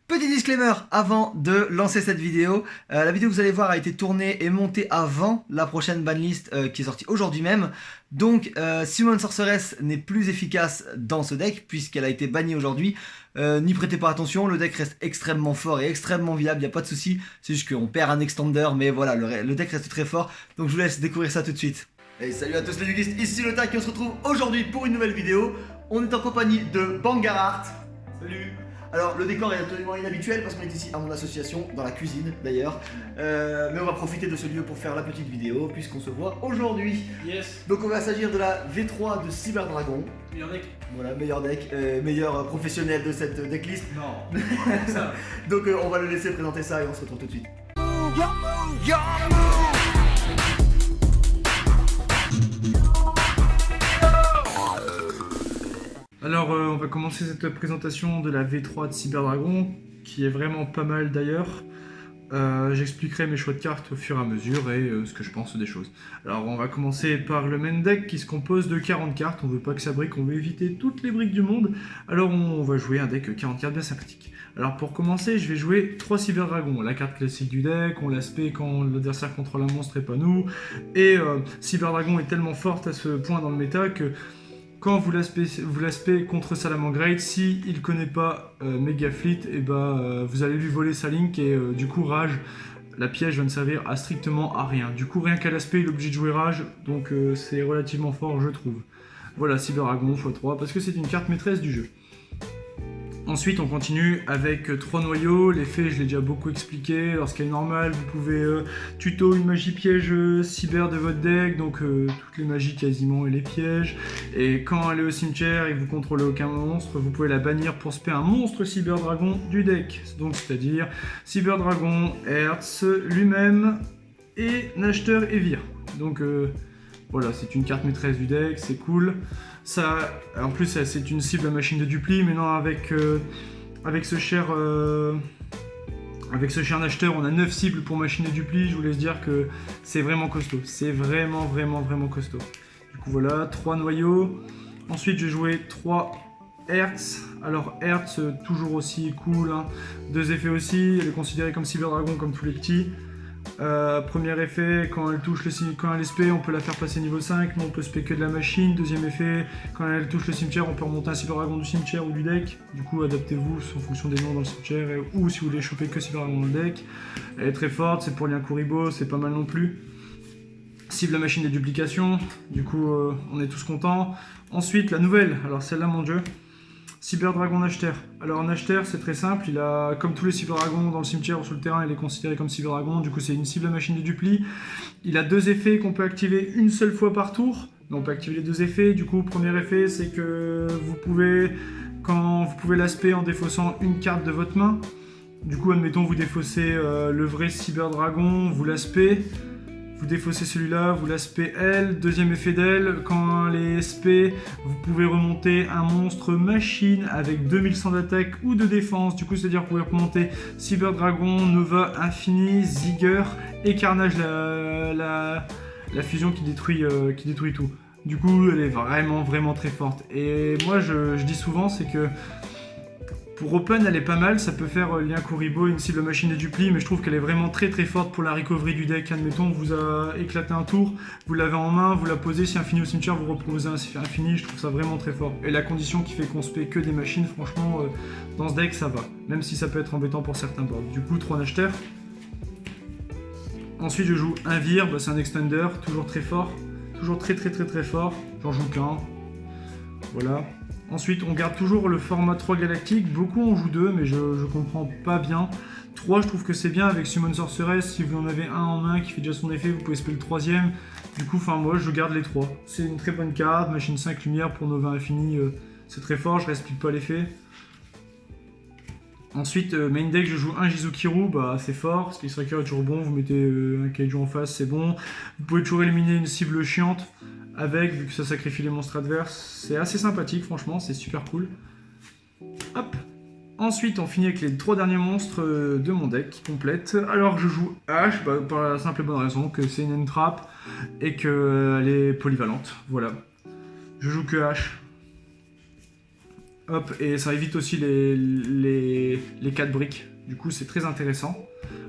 Petit disclaimer avant de lancer cette vidéo. La vidéo que vous allez voir a été tournée et montée avant la prochaine banlist qui est sortie aujourd'hui même. Donc Summon Sorceress n'est plus efficace dans ce deck puisqu'elle a été bannie aujourd'hui. N'y prêtez pas attention, le deck reste extrêmement fort et extrêmement viable, il n'y a pas de souci. C'est juste qu'on perd un extender, mais voilà, le deck reste très fort. Donc je vous laisse découvrir ça tout de suite. Et salut à tous les yugistes, ici le TAC et on se retrouve aujourd'hui pour une nouvelle vidéo. On est en compagnie de Bangarart. Salut. Alors le décor est absolument inhabituel parce qu'on est ici à mon association, dans la cuisine d'ailleurs. Mais on va profiter de ce lieu pour faire la petite vidéo puisqu'on se voit aujourd'hui. Yes. Donc on va s'agir de la V3 de Cyber Dragon. Meilleur deck. Voilà, meilleur deck, meilleur professionnel de cette decklist. Non. Ça. Donc on va le laisser présenter ça et on se retrouve tout de suite. Alors on va commencer cette présentation de la V3 de Cyber Dragon, qui est vraiment pas mal d'ailleurs. J'expliquerai mes choix de cartes au fur et à mesure et ce que je pense des choses. Alors on va commencer par le main deck qui se compose de 40 cartes. On veut pas que ça brique, on veut éviter toutes les briques du monde. Alors on va jouer un deck 40 cartes bien sympathique. Alors pour commencer, je vais jouer 3 Cyber Dragons, la carte classique du deck, on l'aspect quand l'adversaire contrôle un monstre et pas nous. Et Cyber Dragon est tellement forte à ce point dans le méta que quand vous l'aspect contre Salamangreat, si il connaît pas Mega Fleet, et vous allez lui voler sa link et du coup Rage, la piège va ne servir à strictement à rien. Du coup rien qu'à l'aspect il est obligé de jouer Rage, donc c'est relativement fort je trouve. Voilà, Cyber Dragon x3 parce que c'est une carte maîtresse du jeu. Ensuite, on continue avec 3 noyaux. L'effet, je l'ai déjà beaucoup expliqué. Lorsqu'elle est normale, vous pouvez tuto une magie piège cyber de votre deck, donc toutes les magies quasiment et les pièges. Et quand elle est au cimetière et que vous contrôlez aucun monstre, vous pouvez la bannir pour spé un monstre cyber dragon du deck. Donc, c'est-à-dire cyber dragon, Hertz lui-même et Nachter et Vir. Donc, voilà, c'est une carte maîtresse du deck, c'est cool. Ça, en plus, c'est une cible à machine de dupli, mais non, avec ce cher acheteur, on a 9 cibles pour machine de dupli. Je vous laisse dire que c'est vraiment costaud. C'est vraiment costaud. Du coup, voilà, 3 noyaux. Ensuite, je vais jouer 3 Hertz. Alors, Hertz, toujours aussi cool. Hein. 2 effets aussi. Elle est considérée comme Cyber Dragon, comme tous les petits. Premier effet, quand elle est spé, on peut la faire passer niveau 5, mais on peut spé que de la machine. Deuxième effet, quand elle touche le cimetière, on peut remonter un Cyber Dragon du cimetière ou du deck. Du coup, adaptez-vous en fonction des noms dans le cimetière, ou si vous voulez choper que Cyber Dragon dans le deck. Elle est très forte, c'est pour Liankuriboh, c'est pas mal non plus. Cible la machine des duplications, du coup on est tous contents. Ensuite, la nouvelle, alors celle-là mon dieu. Cyber Dragon Nachter. Alors Nachter c'est très simple, il a comme tous les Cyber Dragons dans le cimetière ou sur le terrain, il est considéré comme Cyber Dragon, du coup c'est une cible à machine de dupli. Il a 2 effets qu'on peut activer une seule fois par tour. Donc on peut activer les 2 effets, du coup premier effet c'est que vous pouvez l'aspect en défaussant une carte de votre main. Du coup admettons vous défaussez le vrai Cyber Dragon, vous l'aspect. Vous défaussez celui-là, vous l'aspect elle. Deuxième effet d'elle, quand elle est SP, vous pouvez remonter un monstre machine avec 2100 d'attaque ou de défense. Du coup, c'est-à-dire que vous pouvez remonter Cyber Dragon, Nova, Infini, Zigger et Carnage, la fusion qui détruit tout. Du coup, elle est vraiment très forte. Et moi, je dis souvent, c'est que pour Open, elle est pas mal, ça peut faire Liankuriboh, une cible machine et dupli, mais je trouve qu'elle est vraiment très forte pour la recovery du deck. Admettons, vous a éclaté un tour, vous l'avez en main, vous la posez, si infini au cimetière, vous reposez un infini, je trouve ça vraiment très fort. Et la condition qui fait qu'on se paie que des machines, franchement, dans ce deck, ça va. Même si ça peut être embêtant pour certains boards. Du coup, 3 Nachter. Ensuite, je joue un Vir, c'est un extender, toujours très fort. Toujours très fort. J'en joue qu'un. Voilà. Ensuite, on garde toujours le format 3 galactique. Beaucoup en jouent 2, mais je comprends pas bien. 3, je trouve que c'est bien avec Summon Sorceress. Si vous en avez un en main qui fait déjà son effet, vous pouvez spell le 3ème. Du coup, moi, je garde les 3. C'est une très bonne carte. Machine 5 lumière pour Nova Infini, c'est très fort. Je réexplique pas l'effet. Ensuite, main deck, je joue un Jizukiru, c'est fort. Space Striker est toujours bon. Vous mettez un Kaiju en face, c'est bon. Vous pouvez toujours éliminer une cible chiante. Avec, vu que ça sacrifie les monstres adverses, c'est assez sympathique, franchement, c'est super cool. Hop. Ensuite, on finit avec les 3 derniers monstres de mon deck qui complètent. Alors, je joue H, par la simple et bonne raison que c'est une entrap et qu'elle est polyvalente. Voilà. Je joue que H. Hop, et ça évite aussi les 4 briques. Du coup, c'est très intéressant.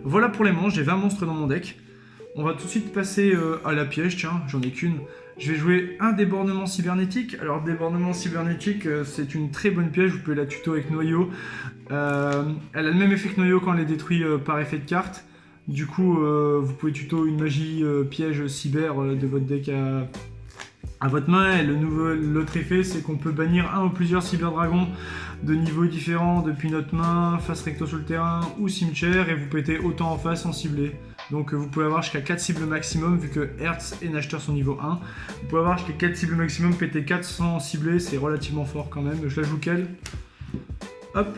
Voilà pour les monstres, j'ai 20 monstres dans mon deck. On va tout de suite passer à la piège, tiens, j'en ai qu'une. Je vais jouer un débordement cybernétique. Alors, débordement cybernétique, c'est une très bonne piège, vous pouvez la tuto avec noyau. Elle a le même effet que noyau quand elle est détruite par effet de carte. Du coup, vous pouvez tuto une magie piège cyber de votre deck à votre main. Et l'autre effet, c'est qu'on peut bannir un ou plusieurs cyberdragons de niveaux différents depuis notre main, face recto sur le terrain ou cimetière, et vous pétez autant en face en ciblé. Donc vous pouvez avoir jusqu'à 4 cibles maximum, vu que Hertz et Nachter sont niveau 1. Vous pouvez avoir jusqu'à 4 cibles maximum, péter 4 sans cibler, c'est relativement fort quand même. Je la joue quelle. Hop.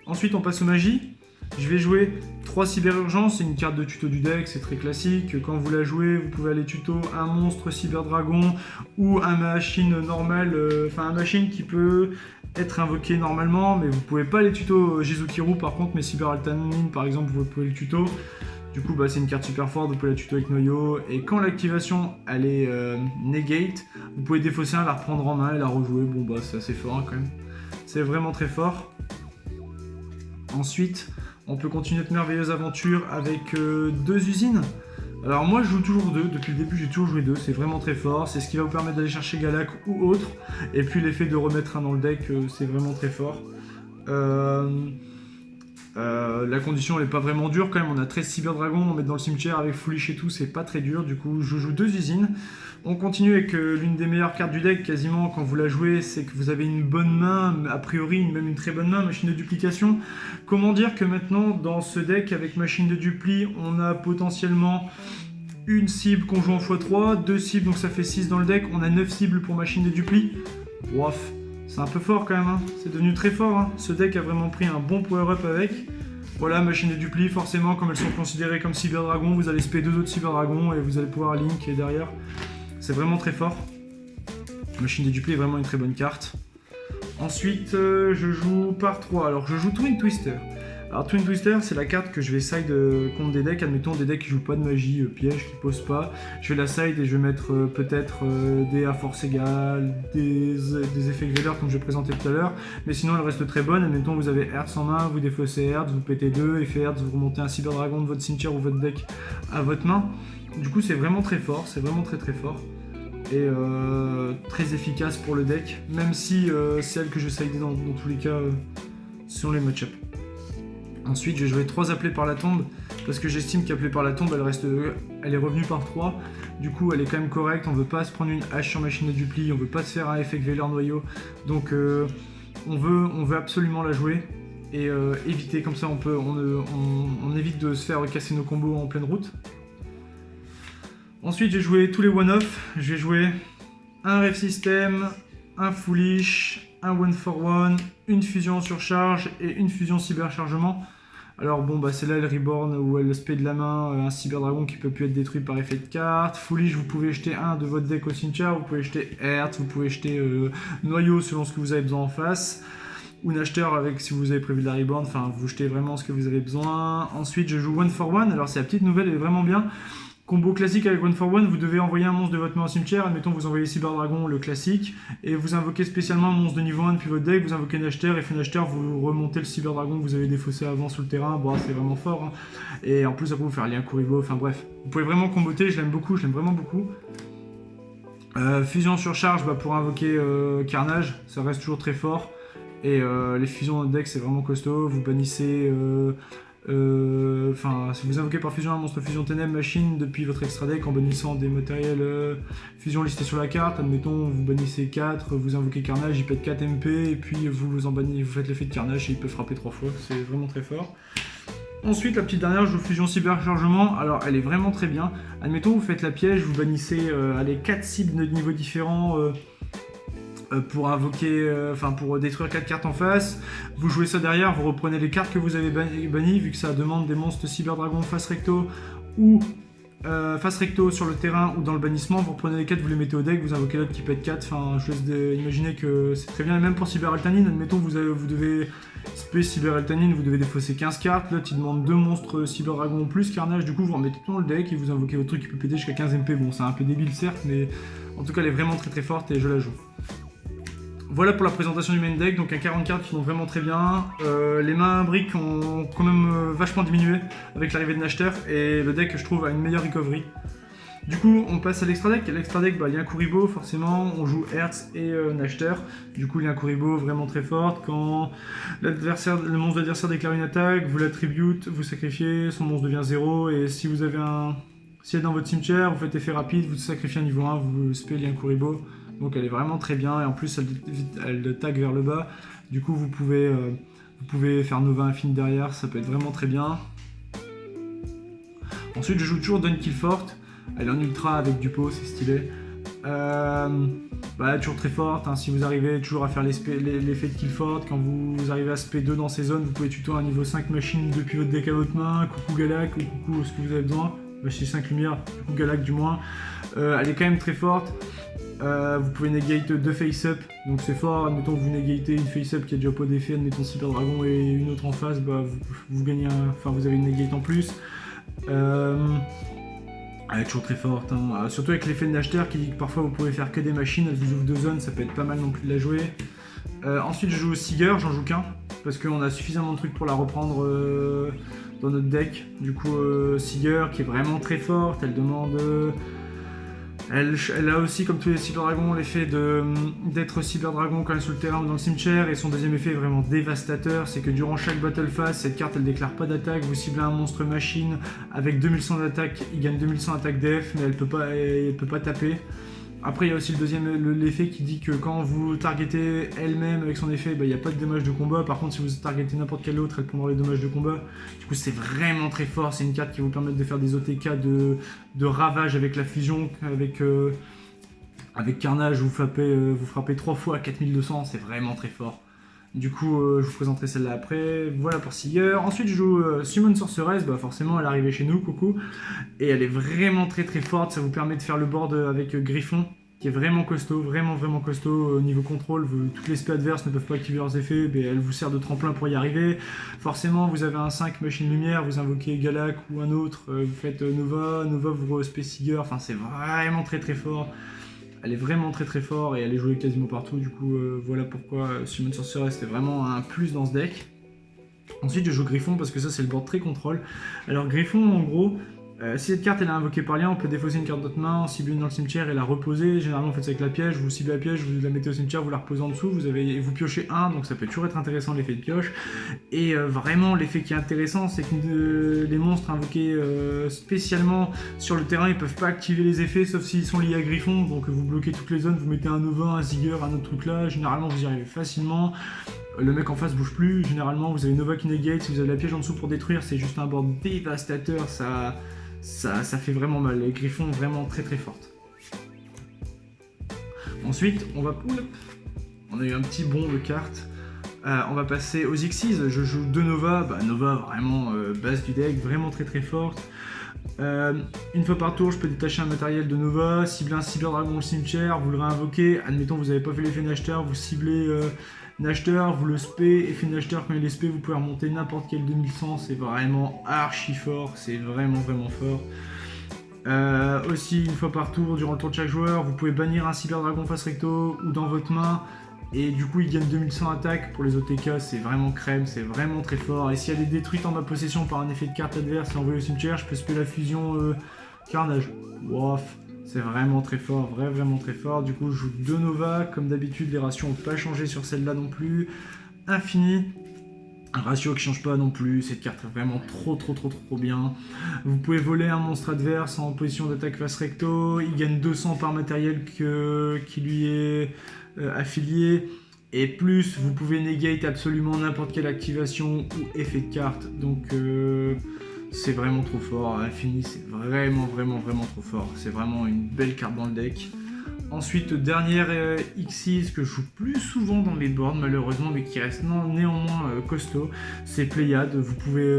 Ensuite on passe aux magies. Je vais jouer 3 cyberurgences, c'est une carte de tuto du deck, c'est très classique. Quand vous la jouez, vous pouvez aller tuto un monstre cyberdragon ou un machine normale, un machine qui peut être invoqué normalement, mais vous pouvez pas les tuto Jizukiru par contre, mais Cyberaltanine par exemple, vous pouvez le tuto. Du coup, c'est une carte super forte, vous pouvez la tuto avec noyau, et quand l'activation elle est negate, vous pouvez défausser un, la reprendre en main et la rejouer. Bon c'est assez fort hein, quand même, c'est vraiment très fort. Ensuite, on peut continuer notre merveilleuse aventure avec 2 usines. Alors moi je joue toujours 2, depuis le début j'ai toujours joué 2, c'est vraiment très fort, c'est ce qui va vous permettre d'aller chercher Galak ou autre, et puis l'effet de remettre un dans le deck, c'est vraiment très fort. La condition elle est pas vraiment dure quand même, on a 13 cyberdragons, on met dans le cimetière avec Foolish et tout, c'est pas très dur, du coup je joue 2 usines. On continue avec l'une des meilleures cartes du deck quasiment quand vous la jouez, c'est que vous avez une bonne main, a priori même une très bonne main, machine de duplication. Comment dire que maintenant dans ce deck avec machine de dupli, on a potentiellement une cible qu'on joue en x3, 2 cibles donc ça fait 6 dans le deck, on a 9 cibles pour machine de dupli. Waf, c'est un peu fort quand même, hein. C'est devenu très fort, hein. Ce deck a vraiment pris un bon power-up avec. Voilà, machine de dupli, forcément comme elles sont considérées comme cyberdragons, vous allez spé 2 autres cyberdragons et vous allez pouvoir link et derrière. C'est vraiment très fort. Machine de dupli est vraiment une très bonne carte. Ensuite, je joue par 3. Alors, je joue Twin Twister. Alors, Twin Twister, c'est la carte que je vais side contre des decks. Admettons des decks qui jouent pas de magie, piège, qui posent pas. Je vais la side et je vais mettre peut-être des à force égale, des effets Greater comme je vais présenter tout à l'heure. Mais sinon, elle reste très bonne. Admettons, vous avez Hertz en main, vous défaussez Hertz, vous pétez 2, effet Hertz, vous remontez un cyberdragon de votre cimetière ou votre deck à votre main. Du coup, c'est vraiment très fort, c'est vraiment très très fort. Et très efficace pour le deck, même si c'est elle que je side dans tous les cas sur les match-up. Ensuite, je vais jouer 3 appelés par la tombe, parce que j'estime qu'appelée par la tombe, elle est revenue par 3. Du coup, elle est quand même correcte, on veut pas se prendre une hache sur machine de dupli, on veut pas se faire un effet Veiller noyau. Donc on veut absolument la jouer et éviter, comme ça on évite de se faire casser nos combos en pleine route. Ensuite, j'ai joué tous les one-off. Je vais jouer un Rêve System, un Foolish, un One for One, une fusion en surcharge et une fusion cyberchargement. Alors celle-là, elle reborn où elle spé de la main un cyberdragon qui peut plus être détruit par effet de carte. Foolish, vous pouvez jeter un de votre deck au cimetière, vous pouvez jeter Hertz, vous pouvez jeter noyau selon ce que vous avez besoin en face. Ou Nachter avec si vous avez prévu de la reborn, enfin vous jetez vraiment ce que vous avez besoin. Ensuite, je joue One for One. Alors c'est la petite nouvelle, elle est vraiment bien. Combo classique avec One for One, vous devez envoyer un monstre de votre main au cimetière, admettons vous envoyez Cyberdragon, le classique, et vous invoquez spécialement un monstre de niveau 1 depuis votre deck, vous invoquez Nachter, et fait Nachter, vous remontez le Cyberdragon que vous avez défaussé avant sur le terrain, c'est vraiment fort, hein. Et en plus ça peut vous faire lien Kuribo, enfin bref, vous pouvez vraiment comboter, je l'aime vraiment beaucoup. Fusion sur charge pour invoquer Carnage, ça reste toujours très fort, et les fusions dans le deck c'est vraiment costaud, vous bannissez... si vous invoquez par fusion un monstre fusion ténèbres machine depuis votre extra deck en bannissant des matériels fusion listés sur la carte, admettons vous bannissez 4, vous invoquez Carnage, il pète 4 MP et puis vous faites l'effet de Carnage et il peut frapper 3 fois, c'est vraiment très fort. Ensuite la petite dernière, je joue fusion cyberchargement, alors elle est vraiment très bien. Admettons vous faites la piège, vous bannissez 4 cibles de niveaux différents pour invoquer, pour détruire 4 cartes en face. Vous jouez ça derrière, vous reprenez les cartes que vous avez bannies, vu que ça demande des monstres cyberdragon face recto ou face recto sur le terrain ou dans le bannissement, vous reprenez les 4, vous les mettez au deck, vous invoquez l'autre qui pète 4, je laisse imaginer que c'est très bien, et même pour Cyberaltanine, admettons vous devez spé Cyberaltanine, vous devez défausser 15 cartes, l'autre il demande 2 monstres Cyberdragon plus Carnage, du coup vous remettez tout dans le deck et vous invoquez votre truc qui peut péter jusqu'à 15 MP, c'est un peu débile certes, mais en tout cas elle est vraiment très très forte et je la joue. Voilà pour la présentation du main deck, donc un 40 cartes qui vont vraiment très bien. Les mains briques ont quand même vachement diminué avec l'arrivée de Nashter et le deck je trouve a une meilleure recovery. Du coup on passe à l'extra deck. L'extra deck, il y a un Kuriboh forcément, on joue Hertz et Nashter. Du coup il y a un Kuriboh vraiment très fort. Quand le monstre de l'adversaire déclare une attaque, vous l'attribute, vous sacrifiez, son monstre devient 0 et si vous avez si elle est dans votre cimetière, vous faites effet rapide, vous sacrifiez un niveau 1, vous spellez un Kuriboh. Donc elle est vraiment très bien et en plus elle tag vers le bas. Du coup vous pouvez faire Nova Infine derrière, ça peut être vraiment très bien. Ensuite je joue toujours Dunkillfort. Elle est en ultra avec du pot, c'est stylé. Toujours très forte, hein. Si vous arrivez toujours à faire l'effet de Killfort, quand vous arrivez à SP2 dans ces zones, vous pouvez tuto un niveau 5 machine depuis votre deck à votre main, coucou Galak ou coucou ce que vous avez besoin. C'est 5 lumières, coucou Galak du moins. Elle est quand même très forte. Vous pouvez negate 2 face-up, donc c'est fort. Admettons que vous negatez une face-up qui a déjà pas d'effet, admettons Cyber Dragon et une autre en face, vous gagnez vous avez une negate en plus. Elle est toujours très forte, hein. Surtout avec l'effet de Nashter qui dit que parfois vous pouvez faire que des machines, elle vous ouvre 2 zones, ça peut être pas mal non plus de la jouer. Ensuite je joue Seager, j'en joue qu'un, parce qu'on a suffisamment de trucs pour la reprendre dans notre deck. Du coup Seager qui est vraiment très forte, elle demande... Elle a aussi, comme tous les Cyber Dragons, l'effet d'être Cyber Dragon quand elle est sur le terrain ou dans le cimetière, et son deuxième effet est vraiment dévastateur, c'est que durant chaque battle phase, cette carte elle déclare pas d'attaque, vous ciblez un monstre machine avec 2100 d'attaque, il gagne 2100 attaque def, mais elle peut pas taper. Après il y a aussi l'effet qui dit que quand vous targetez elle-même avec son effet, il n'y a pas de dommages de combat. Par contre si vous targetez n'importe quelle autre, elle prendra les dommages de combat. Du coup c'est vraiment très fort, c'est une carte qui vous permet de faire des OTK de ravage avec la fusion, avec Carnage, vous frappez 3 fois à 4200, c'est vraiment très fort. Du coup je vous présenterai celle-là après. Voilà pour Seager. Ensuite je joue Summon Sorceress, forcément elle est arrivée chez nous, coucou. Et elle est vraiment très très forte, ça vous permet de faire le board avec Griffon, qui est vraiment costaud, vraiment costaud au niveau contrôle. Toutes les spells adverses ne peuvent pas activer leurs effets, mais elle vous sert de tremplin pour y arriver. Forcément vous avez un 5 machine lumière, vous invoquez Galak ou un autre, vous faites Nova vous respect Seager, c'est vraiment très très fort. Elle est vraiment très très fort et elle est jouée quasiment partout, du coup voilà pourquoi Summon Sorceress c'était vraiment un plus dans ce deck. Ensuite je joue Griffon parce que ça c'est le board très contrôle. Alors Griffon en gros, si cette carte elle est invoquée par lien, on peut défausser une carte de notre main, cibler une dans le cimetière et la reposer. Généralement on fait ça avec la piège, vous ciblez la piège, vous la mettez au cimetière, vous la reposez en dessous, vous piochez 1, donc ça peut toujours être intéressant l'effet de pioche. Et vraiment l'effet qui est intéressant c'est que les monstres invoqués spécialement sur le terrain, ils peuvent pas activer les effets sauf s'ils sont liés à Griffon, donc vous bloquez toutes les zones, vous mettez un Nova, un Seager, un autre truc là, généralement vous y arrivez facilement. Le mec en face bouge plus, généralement vous avez Nova qui negate, si vous avez la piège en dessous pour détruire, c'est juste un board dévastateur, ça fait vraiment mal. Les Griffons vraiment très très fortes. Ensuite, on a eu un petit bond de cartes. On va passer aux Xyz. Je joue 2 Nova. Nova vraiment base du deck, vraiment très très forte. Une fois par tour, je peux détacher un matériel de Nova, cibler un Cyber Dragon au cimetière, vous le réinvoquez. Admettons vous n'avez pas fait l'effet Nashter, vous ciblez Nashter, vous le spé, effet Nashter, quand il est spé, vous pouvez remonter n'importe quel 2100, c'est vraiment archi fort, c'est vraiment fort. Aussi, une fois par tour, durant le tour de chaque joueur, vous pouvez bannir un Cyber Dragon face recto ou dans votre main, et du coup il gagne 2100 attaques pour les OTK, c'est vraiment crème, c'est vraiment très fort. Et si elle est détruite en ma possession par un effet de carte adverse et envoyée au cimetière, je peux spé la fusion Carnage. Wow. C'est vraiment très fort, vraiment très fort. Du coup, je joue 2 Nova. Comme d'habitude, les ratios n'ont pas changé sur celle-là non plus. Infini. Un ratio qui change pas non plus. Cette carte est vraiment trop bien. Vous pouvez voler un monstre adverse en position d'attaque face recto. Il gagne 200 par matériel qui lui est affilié. Et plus, vous pouvez negate absolument n'importe quelle activation ou effet de carte. Donc... c'est vraiment trop fort, Infini c'est vraiment trop fort, c'est vraiment une belle carte dans le deck. Ensuite, dernière Xyz que je joue plus souvent dans mes boards malheureusement, mais qui reste néanmoins costaud, c'est Pléiade. Vous pouvez,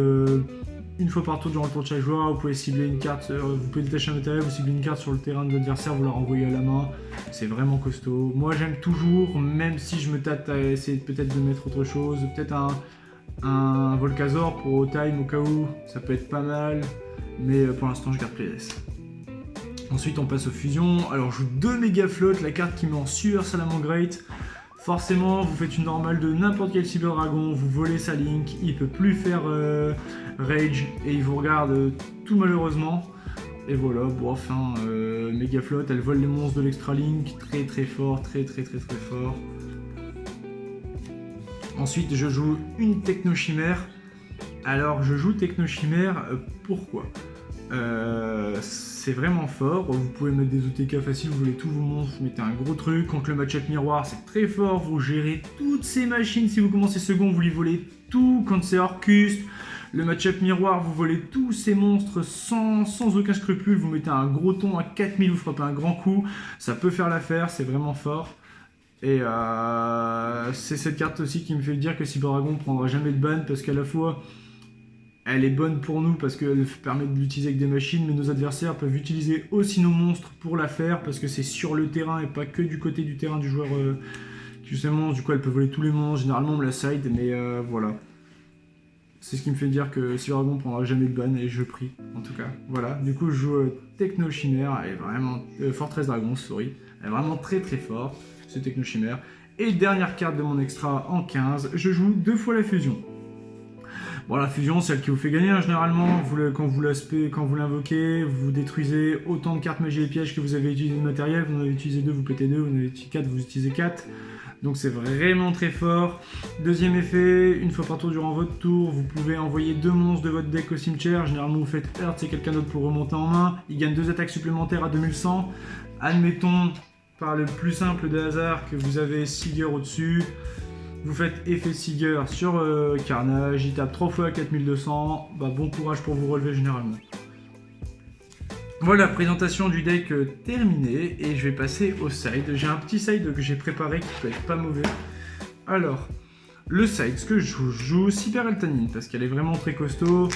une fois par tour durant le tour de chaque joueur, vous pouvez cibler une carte, vous pouvez détacher un matériel, vous ciblez une carte sur le terrain de l'adversaire, vous la renvoyez à la main, c'est vraiment costaud. Moi j'aime toujours, même si je me tâte à essayer peut-être de mettre autre chose, peut-être un Volcazor pour time au cas où, ça peut être pas mal, mais pour l'instant je garde Pléiade. Ensuite on passe aux fusions. Alors je joue 2 méga flottes, la carte qui met en sueur Salamangreat. Forcément, vous faites une normale de n'importe quel Cyber Dragon, vous volez sa Link, il peut plus faire Rage et il vous regarde tout malheureusement. Et voilà, bon enfin, méga flotte, elle vole les monstres de l'Extra Link, très très fort, très fort. Ensuite, je joue une Techno Chimère. Alors, je joue Techno Chimère, pourquoi c'est vraiment fort, vous pouvez mettre des OTK faciles, vous voulez tous vos monstres, vous mettez un gros truc, contre le match-up miroir c'est très fort, vous gérez toutes ces machines, si vous commencez second vous les volez tout, quand c'est Orcus, le match-up miroir vous volez tous ces monstres sans aucun scrupule, vous mettez un gros ton à 4000, vous frappez un grand coup, ça peut faire l'affaire, c'est vraiment fort. Et c'est cette carte aussi qui me fait dire que Cyber Dragon prendra jamais de ban parce qu'à la fois elle est bonne pour nous parce qu'elle permet de l'utiliser avec des machines, mais nos adversaires peuvent utiliser aussi nos monstres pour la faire parce que c'est sur le terrain et pas que du côté du terrain du joueur qui joue ses monstres. Du coup, elle peut voler tous les monstres. Généralement, on me la side, mais voilà. C'est ce qui me fait dire que Cyber Dragon prendra jamais de ban et je prie, en tout cas. Voilà, du coup, je joue Techno Chimère, elle est vraiment. Fortress Dragon, sorry. Elle est vraiment très fort, ce Techno Chimère. Et dernière carte de mon extra en 15, je joue 2 fois la fusion. Bon, la fusion, c'est celle qui vous fait gagner, hein, généralement. Quand vous l'invoquez, vous détruisez autant de cartes magie et pièges que vous avez utilisé de matériel. Vous en avez utilisé 2, vous pétez 2. Vous en avez utilisé 4, vous utilisez 4. Donc c'est vraiment très fort. Deuxième effet, une fois par tour durant votre tour, vous pouvez envoyer 2 monstres de votre deck au cimetière. Généralement, vous faites Earth, c'est quelqu'un d'autre pour remonter en main. Il gagne 2 attaques supplémentaires à 2100. Admettons, par le plus simple des hasards, que vous avez Seeger au-dessus. Vous faites effet Seeger sur Carnage, il tape 3 fois à 4200, bah, bon courage pour vous relever généralement. Voilà, présentation du deck terminée, et je vais passer au side. J'ai un petit side que j'ai préparé qui peut être pas mauvais. Alors, le side, ce que je joue Cyber Altanine, parce qu'elle est vraiment très costaud.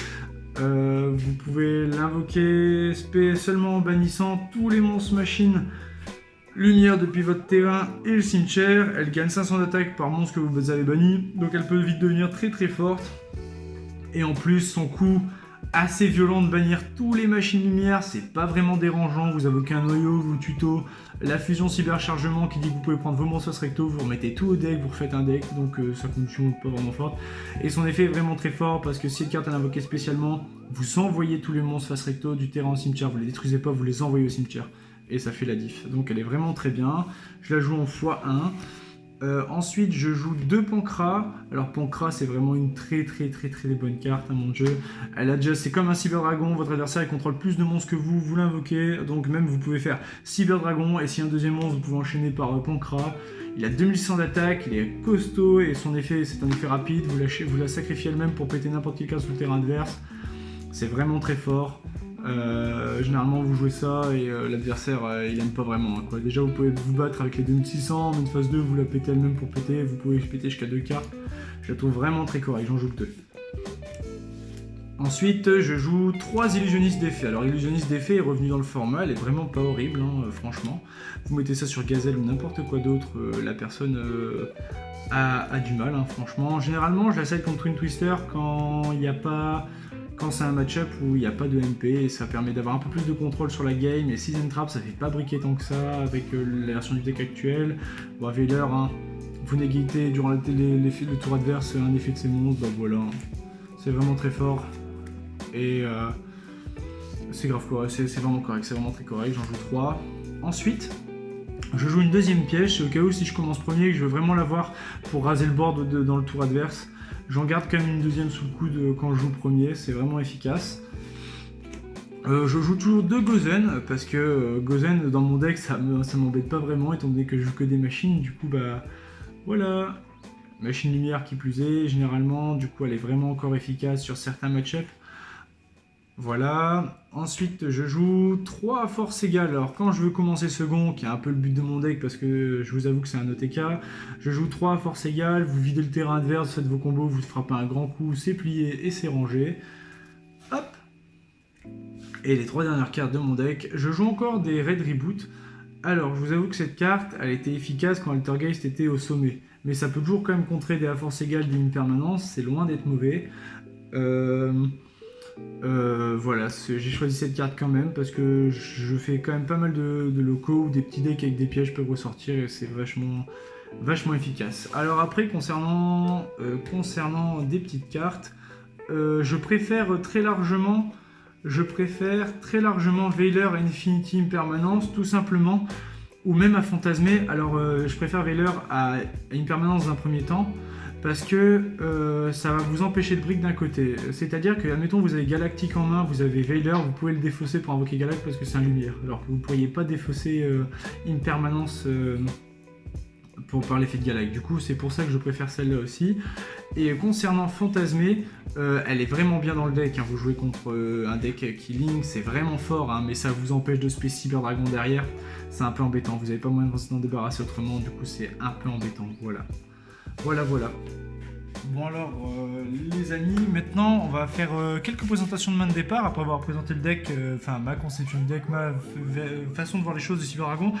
Vous pouvez l'invoquer seulement en bannissant tous les monstres machines lumière depuis votre terrain et le cimetière. Elle gagne 500 d'attaque par monstre que vous avez banni, donc elle peut vite devenir très forte. Et en plus, son coup assez violent de bannir tous les machines lumière, c'est pas vraiment dérangeant. Vous invoquez un noyau, vous tuto la fusion cyberchargement qui dit que vous pouvez prendre vos monstres face recto, vous remettez tout au deck, vous refaites un deck, donc sa condition n'est pas vraiment forte. Et son effet est vraiment très fort parce que si cette carte est invoquée spécialement, vous envoyez tous les monstres face recto du terrain au cimetière, vous les détruisez pas, vous les envoyez au cimetière. Et ça fait la diff. Donc elle est vraiment très bien. Je la joue en x1. Ensuite, je joue 2 Pancras. Alors Pancras, c'est vraiment une très bonne carte, hein, mon jeu. Elle a déjà, c'est comme un Cyber Dragon. Votre adversaire il contrôle plus de monstres que vous l'invoquez. Donc même vous pouvez faire Cyber Dragon et si un deuxième monstre, vous pouvez enchaîner par Pancras. Il a 2100 d'attaque, il est costaud et son effet, c'est un effet rapide. Vous la sacrifiez elle-même pour péter n'importe quelle carte sur le terrain adverse. C'est vraiment très fort. Généralement vous jouez ça et l'adversaire il aime pas vraiment, hein, quoi. Déjà vous pouvez vous battre avec les 2600, mais une phase 2 vous la pétez elle-même pour péter, vous pouvez péter jusqu'à 2 cartes. Je la trouve vraiment très correcte, j'en joue que 2. Ensuite je joue 3 illusionnistes d'effet. Alors l'illusionniste d'effet est revenu dans le format, elle est vraiment pas horrible, hein, franchement. Vous mettez ça sur Gazelle ou n'importe quoi d'autre, la personne a du mal, hein, franchement. Généralement je la side contre Twin Twister quand il n'y a pas... Quand c'est un match-up où il n'y a pas de MP, et ça permet d'avoir un peu plus de contrôle sur la game, et Season Trap ça fait pas briquer tant que ça avec la version du deck actuelle. Bon, Veiler, hein, vous négligez durant le tour adverse un effet de ses monstres, bah voilà, c'est vraiment très fort. Et c'est grave correct, c'est vraiment correct, c'est vraiment très correct, j'en joue 3. Ensuite, je joue une deuxième piège, au cas où si je commence premier et que je veux vraiment l'avoir pour raser le board dans le tour adverse. J'en garde quand même une deuxième sous le coude quand je joue premier, c'est vraiment efficace. Je joue toujours 2 Gozen, parce que Gozen dans mon deck ça m'embête pas vraiment, étant donné que je joue que des machines, du coup bah voilà. Machine lumière qui plus est, généralement, du coup elle est vraiment encore efficace sur certains match-ups. Voilà. Ensuite je joue 3 forces égales. Alors quand je veux commencer second, qui est un peu le but de mon deck parce que je vous avoue que c'est un OTK, je joue 3 forces égales, vous videz le terrain adverse, faites vos combos, vous frappez un grand coup, c'est plié et c'est rangé. Hop. Et les 3 dernières cartes de mon deck, je joue encore des Raid Reboot. Alors je vous avoue que cette carte, elle était efficace quand Altergeist était au sommet. Mais ça peut toujours quand même contrer des à force égale d'une permanence, c'est loin d'être mauvais. Voilà, j'ai choisi cette carte quand même parce que je fais quand même pas mal de locaux où des petits decks avec des pièges peuvent ressortir et c'est vachement vachement efficace. Alors après, concernant des petites cartes, je préfère très largement Veiler à Infinity Impermanence, tout simplement, ou même à Fantasmer. Alors je préfère Veiler à Impermanence dans un premier temps, parce que ça va vous empêcher de brick d'un côté. C'est-à-dire que, admettons, vous avez Galactique en main, vous avez Veiler, vous pouvez le défausser pour invoquer Galact parce que c'est un lumière. Alors que vous ne pourriez pas défausser Impermanence par l'effet de Galact. Du coup, c'est pour ça que je préfère celle-là aussi. Et concernant Fantasmer, elle est vraiment bien dans le deck. Hein. Vous jouez contre un deck Killing, c'est vraiment fort, hein, mais ça vous empêche de space Cyber Dragon derrière. C'est un peu embêtant. Vous n'avez pas moyen de s'en débarrasser autrement, du coup, c'est un peu embêtant. Voilà. Bon alors les amis, maintenant on va faire quelques présentations de main de départ après avoir présenté le deck, enfin ma conception du deck, ma façon de voir les choses de Cyber Dragon.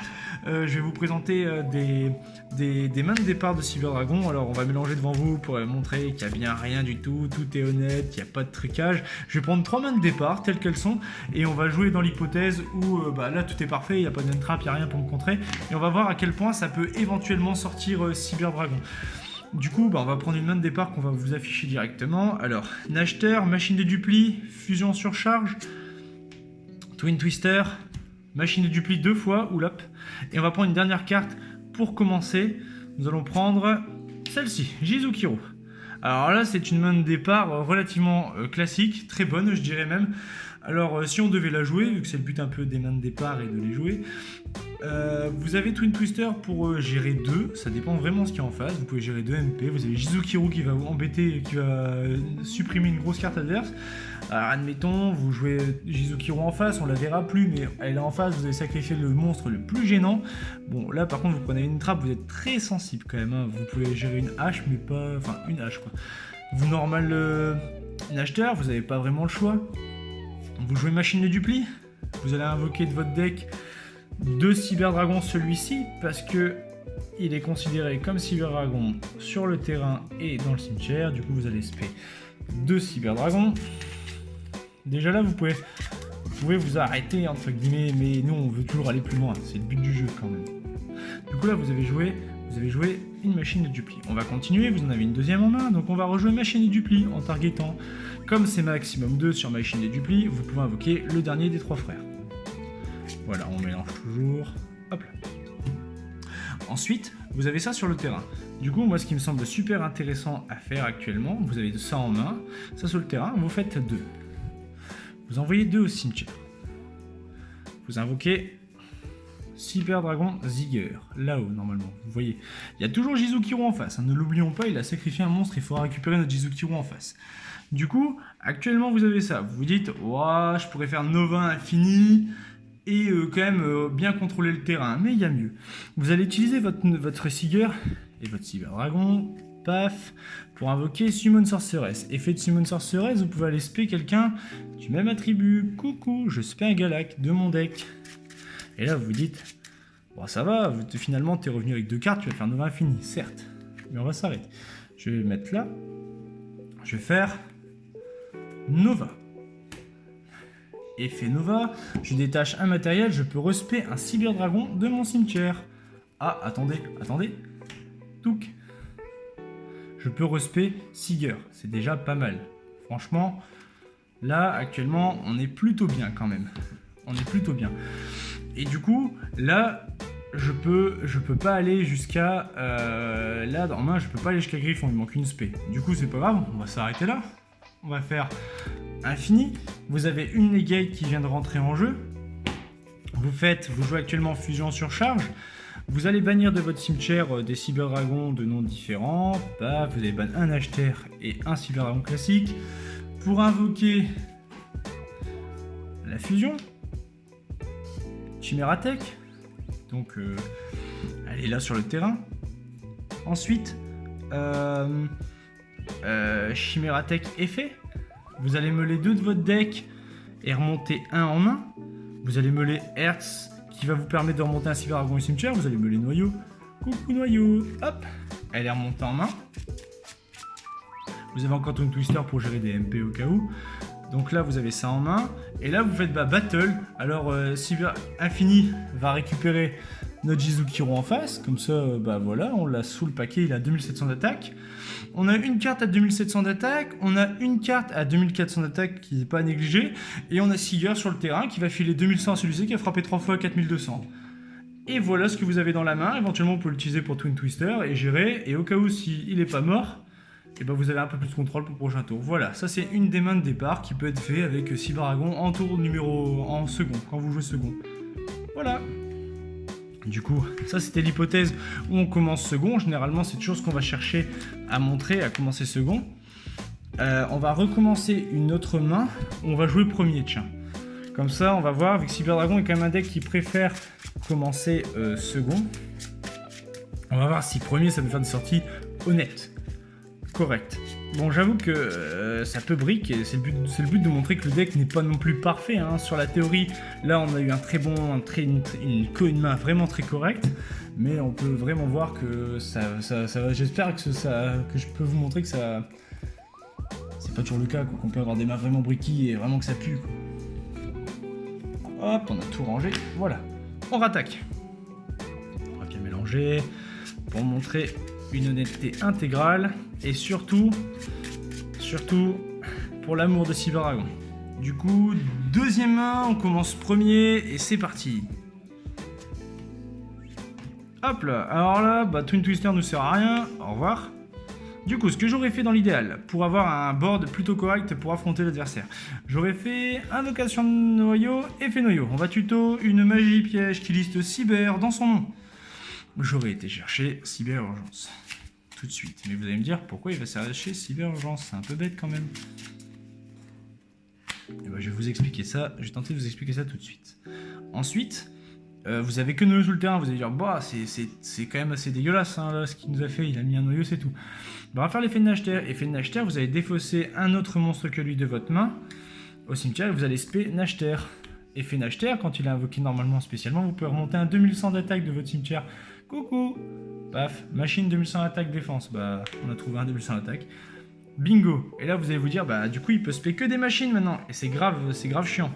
Je vais vous présenter des mains de départ de Cyber Dragon. Alors on va mélanger devant vous pour montrer qu'il n'y a bien rien du tout, tout est honnête, il n'y a pas de trucage. Je vais prendre 3 mains de départ telles qu'elles sont et on va jouer dans l'hypothèse où là tout est parfait, il n'y a pas d'entrap, il n'y a rien pour me contrer. Et on va voir à quel point ça peut éventuellement sortir Cyber Dragon. Du coup, on va prendre une main de départ qu'on va vous afficher directement. Alors, Nashter, machine de dupli, fusion surcharge, Twin Twister, machine de dupli 2 fois, ou lop. Et on va prendre une dernière carte pour commencer. Nous allons prendre celle-ci, Jizukiro. Alors là, c'est une main de départ relativement classique, très bonne, je dirais même. Alors, si on devait la jouer, vu que c'est le but un peu des mains de départ et de les jouer, vous avez Twin Twister pour gérer 2, ça dépend vraiment de ce qu'il y a en face. Vous pouvez gérer 2 MP, vous avez Jizukiro qui va vous embêter, qui va supprimer une grosse carte adverse. Alors, admettons, vous jouez Jizukiro en face, on la verra plus, mais elle est en face, vous avez sacrifié le monstre le plus gênant. Bon, là par contre, vous prenez une trappe, vous êtes très sensible quand même. Hein. Vous pouvez gérer une hache, mais pas. Enfin, une hache quoi. Vous normal une acheteur, vous n'avez pas vraiment le choix. Vous jouez machine de dupli, vous allez invoquer de votre deck 2 Cyber Dragon celui-ci parce que il est considéré comme Cyber Dragon sur le terrain et dans le cimetière. Du coup, vous allez spé 2 Cyber Dragon. Déjà là, vous pouvez vous arrêter entre guillemets, mais nous on veut toujours aller plus loin. C'est le but du jeu quand même. Du coup là, vous avez joué une machine de dupli. On va continuer. Vous en avez une deuxième en main, donc on va rejouer machine de dupli en targetant. Comme c'est maximum 2 sur machine de dupli, vous pouvez invoquer le dernier des 3 frères. Voilà, on mélange toujours. Hop là. Ensuite, vous avez ça sur le terrain. Du coup, moi, ce qui me semble super intéressant à faire actuellement, vous avez ça en main, ça sur le terrain, vous faites 2. Vous envoyez 2 au cimetière. Vous invoquez Cyber Dragon Zigger, là-haut, normalement. Vous voyez, il y a toujours Jizukiro en face. Hein, ne l'oublions pas, il a sacrifié un monstre, il faudra récupérer notre Jizukiro en face. Du coup, actuellement, vous avez ça. Vous vous dites, ouah, je pourrais faire Nova infini et quand même bien contrôler le terrain, mais il y a mieux. Vous allez utiliser votre Seeger et votre Cyber Dragon, paf, pour invoquer Summon Sorceress. Effet de Summon Sorceress, vous pouvez aller spé quelqu'un du même attribut. Coucou, je spé un Galact de mon deck. Et là, vous vous dites, bon, ça va, finalement, tu es revenu avec 2 cartes, tu vas faire Nova infini, certes, mais on va s'arrêter. Je vais mettre là, je vais faire Nova. Effet Nova, je détache un matériel, je peux respect un Cyber Dragon de mon cimetière. Ah, attendez. Touk. Je peux respect Seeger, c'est déjà pas mal. Franchement, là, actuellement, on est plutôt bien quand même. On est plutôt bien. Et du coup, là, je peux pas aller jusqu'à... là, en main, je peux pas aller jusqu'à Griffon, il manque une spé. Du coup, c'est pas grave, on va s'arrêter là. On va faire infini. Vous avez une negate qui vient de rentrer en jeu. Vous jouez actuellement fusion surcharge. Vous allez bannir de votre cimetière des Cyber Dragons de noms différents. Paf, vous allez ban un acheteur et un Cyber Dragon classique. Pour invoquer la fusion, Chimeratech. Donc, elle est là sur le terrain. Ensuite, Chimeratech effet. Vous allez meuler 2 de votre deck et remonter 1 en main. Vous allez meuler Hertz qui va vous permettre de remonter un Cyber Dragon au cimetière. Vous allez meuler Noyau. Coucou Noyau. Hop. Elle est remontée en main. Vous avez encore Twin Twister pour gérer des MP au cas où. Donc là, vous avez ça en main. Et là, vous faites Battle. Alors, Cyber Infini va récupérer notre Jizukiro en face, comme ça, bah voilà, on l'a sous le paquet, il a 2700 d'attaque. On a une carte à 2700 d'attaque, on a une carte à 2400 d'attaque qui n'est pas à négliger, et on a Seager sur le terrain qui va filer 2100 à celui-ci qui a frappé 3 fois à 4200. Et voilà ce que vous avez dans la main, éventuellement on peut l'utiliser pour Twin Twister et gérer, et au cas où s'il n'est pas mort, et ben vous avez un peu plus de contrôle pour le prochain tour. Voilà, ça c'est une des mains de départ qui peut être fait avec Cyberagon en second, quand vous jouez second. Voilà. Du coup, ça c'était l'hypothèse où on commence second. Généralement, c'est toujours ce qu'on va chercher à montrer, à commencer second. On va recommencer une autre main où on va jouer premier, tiens. Comme ça, on va voir, vu que Cyberdragon est quand même un deck qui préfère commencer second. On va voir si premier, ça peut faire des sorties honnêtes, correctes. Bon, j'avoue que ça peut brick, et c'est le but de montrer que le deck n'est pas non plus parfait. Hein. Sur la théorie, là, on a eu un très bon, une main vraiment très correcte, mais on peut vraiment voir que ça va. J'espère que je peux vous montrer que ça. C'est pas toujours le cas, qu'on peut avoir des mains vraiment bricky et vraiment que ça pue. Quoi. Hop, on a tout rangé. Voilà, on rattaque. On va bien mélanger pour montrer une honnêteté intégrale et surtout pour l'amour de Cyberdragon. Du coup, deuxième main, on commence premier et c'est parti. Hop là, alors là, bah, Twin Twister ne sert à rien, au revoir. Du coup, ce que j'aurais fait dans l'idéal, pour avoir un board plutôt correct pour affronter l'adversaire, j'aurais fait invocation de noyau, effet noyau. On va tuto une magie piège qui liste Cyber dans son nom. J'aurais été chercher Cyber Urgence tout de suite. Mais vous allez me dire, pourquoi il va s'arracher Cyber Urgence? C'est un peu bête quand même. Et ben, je vais vous expliquer ça, je vais tenter de vous expliquer ça tout de suite. Ensuite, vous avez que noyau sur le terrain, vous allez dire, bah, c'est quand même assez dégueulasse hein, là, ce qu'il nous a fait, il a mis un noyau, c'est tout. Bah, on va faire l'effet de Nachter. Effet de Nachter, vous allez défausser un autre monstre que lui de votre main au cimetière et vous allez spé Nachter. Effet Nachter, quand il est invoqué normalement spécialement, vous pouvez remonter un 2100 d'attaque de votre cimetière. Coucou. Paf, machine 2100 attaque défense. Bah, on a trouvé un 2100 attaque. Bingo. Et là, vous allez vous dire, bah, du coup, il peut spé que des machines maintenant. Et c'est grave chiant.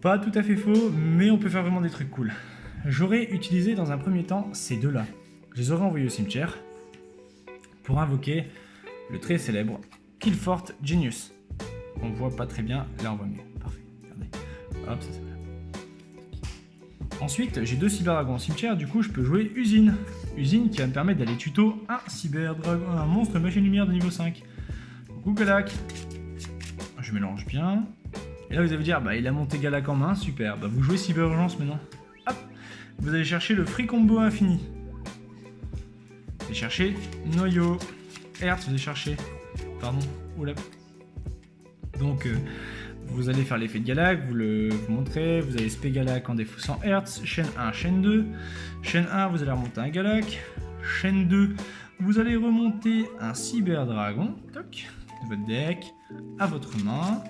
Pas tout à fait faux, mais on peut faire vraiment des trucs cool. J'aurais utilisé dans un premier temps ces deux-là. Je les aurais envoyés au cimetière pour invoquer le très célèbre Killfort Genius. On voit pas très bien, là on voit mieux. Parfait, regardez. Hop, ça c'est là. Ensuite, j'ai deux Cyberdragons au cimetière, du coup je peux jouer Usine. Usine qui va me permettre d'aller tuto un Cyberdragon, un monstre machine lumière de niveau 5. Coucou Galak. Je mélange bien. Et là vous allez vous dire, bah il a monté Galak en main, super. Bah vous jouez Cyber Urgence maintenant. Hop, vous allez chercher le free combo infini. Vous allez chercher Noyau. Hertz, vous allez chercher. Pardon, oula. Donc vous allez faire l'effet de Galak, vous montrez, vous allez spé Galak en défaussant Hertz, chaîne 1, chaîne 2. Chaîne 1, vous allez remonter un Galak. Chaîne 2, vous allez remonter un Cyberdragon, toc, de votre deck, à votre main.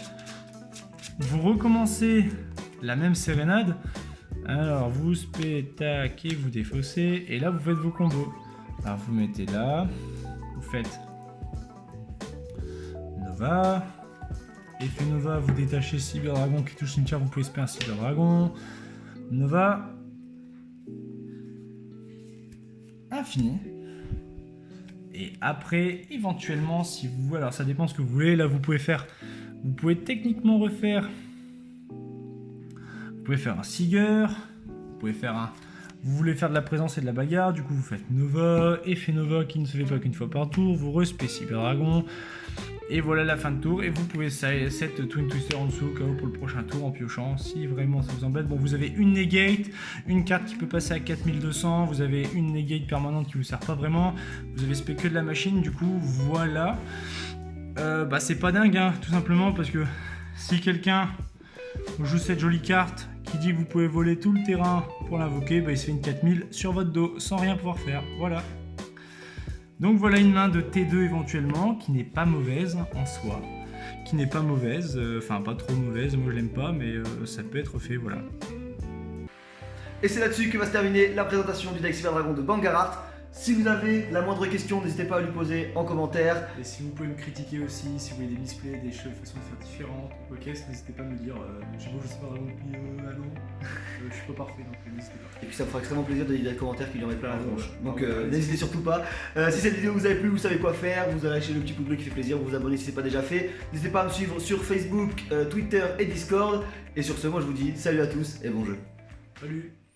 Vous recommencez la même sérénade. Alors vous spé, tac, et vous défaussez. Et là vous faites vos combos. Alors vous mettez là, vous faites Nova. Effet Nova, vous détachez Cyberdragon qui touche cimetière, vous pouvez spé un Cyberdragon. Nova. Infini. Et après, éventuellement, si vous... Alors ça dépend ce que vous voulez. Là, vous pouvez techniquement refaire... Vous pouvez faire un Seager. Vous pouvez faire un... Vous voulez faire de la présence et de la bagarre. Du coup, vous faites Nova. Effet Nova qui ne se fait pas qu'une fois par tour. Vous respé Cyberdragon. Et voilà la fin de tour. Et vous pouvez set Twin Twister en dessous KO pour le prochain tour en piochant si vraiment ça vous embête. Bon, vous avez une negate, une carte qui peut passer à 4200. Vous avez une negate permanente qui vous sert pas vraiment. Vous avez spé que de la machine. Du coup, voilà. Bah, c'est pas dingue, hein, tout simplement parce que si quelqu'un joue cette jolie carte qui dit que vous pouvez voler tout le terrain pour l'invoquer, bah, il se fait une 4000 sur votre dos sans rien pouvoir faire. Voilà. Donc voilà une main de T2 éventuellement, qui n'est pas mauvaise en soi. Qui n'est pas mauvaise, enfin pas trop mauvaise, moi je l'aime pas, mais ça peut être fait, voilà. Et c'est là-dessus que va se terminer la présentation du deck Cyberdragon de Bangarat. Si vous avez la moindre question, n'hésitez pas à lui poser en commentaire. Et si vous pouvez me critiquer aussi, si vous voyez des misplays, des façons de faire différentes, ou quoi qu'est-ce, n'hésitez pas à me le dire. Je sais pas vraiment, ah non, je suis pas parfait, donc n'hésitez pas. Et puis ça me fera extrêmement plaisir de lire des commentaires qui lui en mettent plein la tronche. Donc ouais, n'hésitez surtout pas. Si cette vidéo vous a plu, vous savez quoi faire. Vous allez lâcher le petit pouce bleu qui fait plaisir, vous vous abonnez si ce n'est pas déjà fait. N'hésitez pas à me suivre sur Facebook, Twitter et Discord. Et sur ce, moi je vous dis salut à tous et bon jeu. Salut.